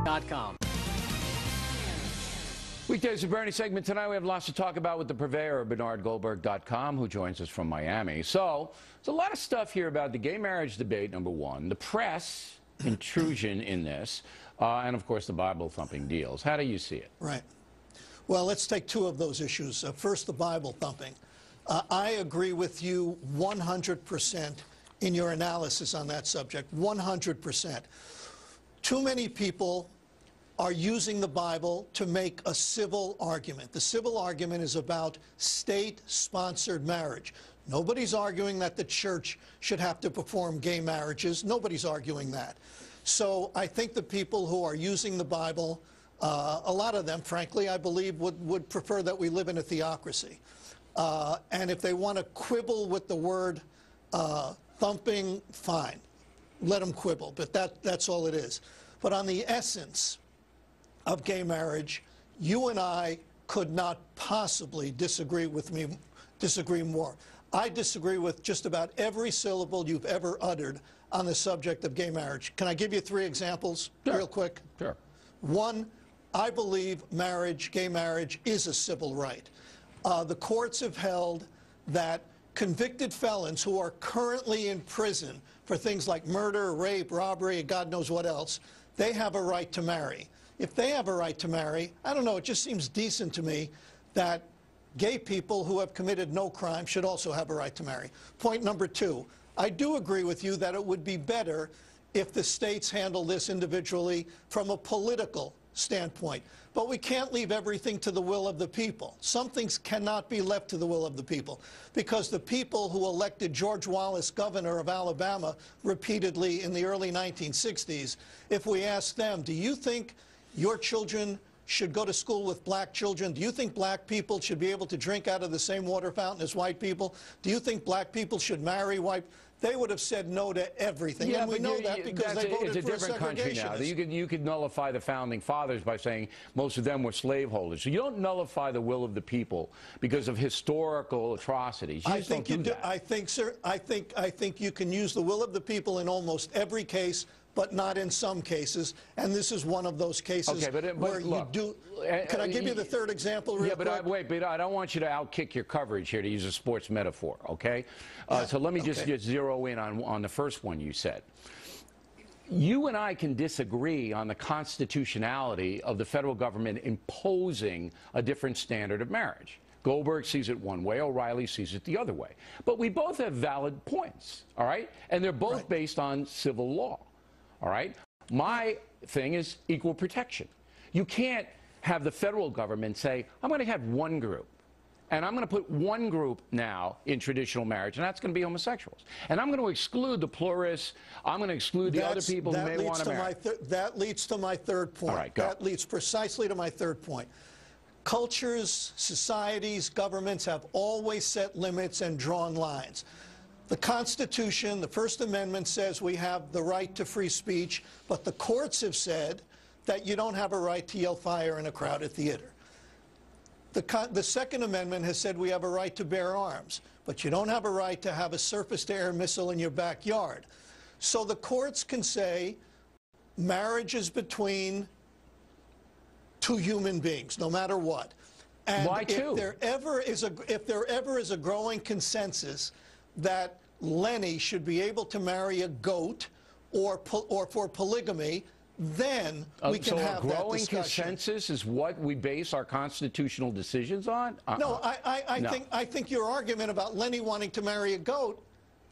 Goldberg.com. Weekdays with Bernie segment tonight. We have lots to talk about with the purveyor of BernardGoldberg.com, who joins us from Miami. So, there's a lot of stuff here about the gay marriage debate, number one, the press intrusion in this, and, of course, the Bible-thumping deals. How do you see it? Right. Well, let's take two of those issues. First, the Bible thumping. I agree with you 100% in your analysis on that subject, 100%. Too many people are using the Bible to make a civil argument. The civil argument is about state-sponsored marriage. Nobody's arguing that the church should have to perform gay marriages. Nobody's arguing that. So I think the people who are using the Bible, a lot of them, frankly, I believe, would prefer that we live in a theocracy. And if they want to quibble with the word thumping, fine. Let them quibble, but that's all it is. But on the essence of gay marriage, you and I could not possibly disagree more. I disagree with just about every syllable you've ever uttered on the subject of gay marriage. Can I give you three examples real quick? Sure. One, I believe marriage, gay marriage, is a civil right. The courts have held that convicted felons who are currently in prison for things like murder, rape, robbery, and God knows what else, they have a right to marry. If they have a right to marry, I don't know, it just seems decent to me that gay people who have committed no crime should also have a right to marry. Point number two, I do agree with you that it would be better if the states handle this individually from a political standpoint. But we can't leave everything to the will of the people. Some things cannot be left to the will of the people, because the people who elected George Wallace governor of Alabama repeatedly in the early 1960s, if we ask them, do you think your children should go to school with black children? Do you think black people should be able to drink out of the same water fountain as white people? Do you think black people should marry white? They would have said no to everything. Yeah, and we know that because they voted it's a different country now. You could nullify the founding fathers by saying most of them were slaveholders. So you don't nullify the will of the people because of historical atrocities. You just don't do that. I think, sir, I think you can use the will of the people in almost every case, but not in some cases, and this is one of those cases where look, you do. Can I give you the third example real quick? But I don't want you to outkick your coverage here, to use a sports metaphor, okay? So let me just zero in on the first one you said. You and I can disagree on the constitutionality of the federal government imposing a different standard of marriage. Goldberg sees it one way, O'Reilly sees it the other way. But we both have valid points, all right? And they're both based on civil law. All right? My thing is equal protection. You can't have the federal government say, I'm going to have one group, and I'm going to put one group now in traditional marriage, and that's going to be homosexuals. And I'm going to exclude the pluralists. I'm going to exclude the other people who may want to marry. That leads to my third point. All right, go. That leads precisely to my third point. Cultures, societies, governments have always set limits and drawn lines. The Constitution, the First Amendment says we have the right to free speech, but the courts have said that you don't have a right to yell fire in a crowded theater. The Second Amendment has said we have a right to bear arms, but you don't have a right to have a surface-to-air missile in your backyard. So the courts can say marriage is between two human beings, no matter what. And why two? If there ever is a growing consensus that Lenny should be able to marry a goat or for polygamy, then we can have that discussion. So a growing consensus is what we base our constitutional decisions on? No, I think your argument about Lenny wanting to marry a goat.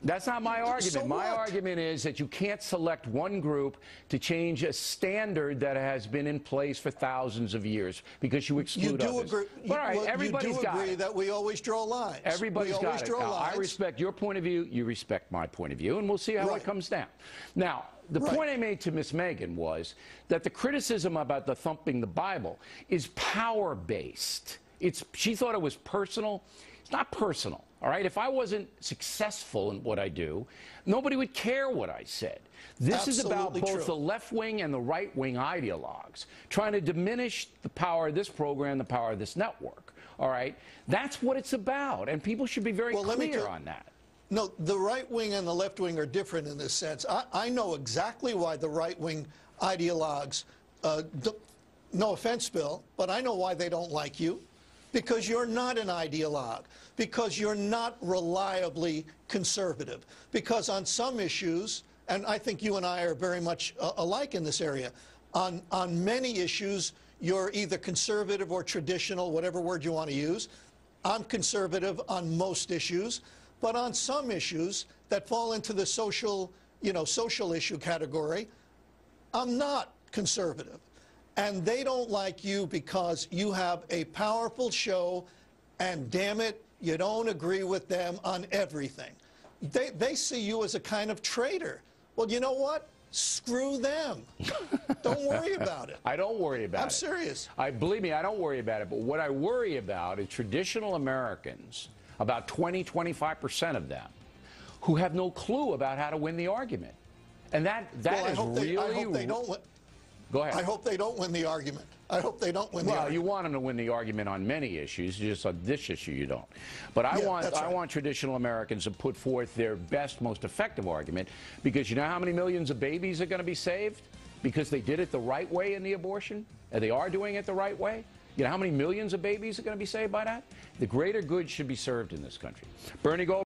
That's not my argument. So my argument is that you can't select one group to change a standard that has been in place for thousands of years because you exclude others. Agree, all right, everybody's got it. You do agree that we always draw lines. Everybody's got it. Now, I respect your point of view. You respect my point of view, and we'll see how it comes down. Now, the point I made to Miss Megan was that the criticism about the thumping the Bible is power-based. She thought it was personal. It's not personal. All right, if I wasn't successful in what I do, nobody would care what I said. This is about both the left-wing and the right-wing ideologues trying to diminish the power of this program, the power of this network. All right, that's what it's about, and people should be very clear on that. No, the right wing and the left wing are different in this sense. I know exactly why the right wing ideologues no offense, Bill, but I know why they don't like you. Because you're not an ideologue. Because you're not reliably conservative. Because on some issues, and I think you and I are very much alike in this area, on many issues, you're either conservative or traditional, whatever word you want to use. I'm conservative on most issues. But on some issues that fall into the social issue category, I'm not conservative. And they don't like you because you have a powerful show, and damn it, you don't agree with them on everything. They see you as a kind of traitor. Well, you know what? Screw them. Don't worry about it. I don't worry about it. I'm serious. Believe me, I don't worry about it. But what I worry about is traditional Americans, about 20–25% of them, who have no clue about how to win the argument. And that is really... I hope they don't win. Go ahead. I hope they don't win the argument. I hope they don't win the argument. Well, you want them to win the argument on many issues, just on this issue you don't. But I want traditional Americans to put forth their best, most effective argument, because you know how many millions of babies are going to be saved? Because they did it the right way in the abortion, and they are doing it the right way? You know how many millions of babies are going to be saved by that? The greater good should be served in this country. Bernie Goldberg.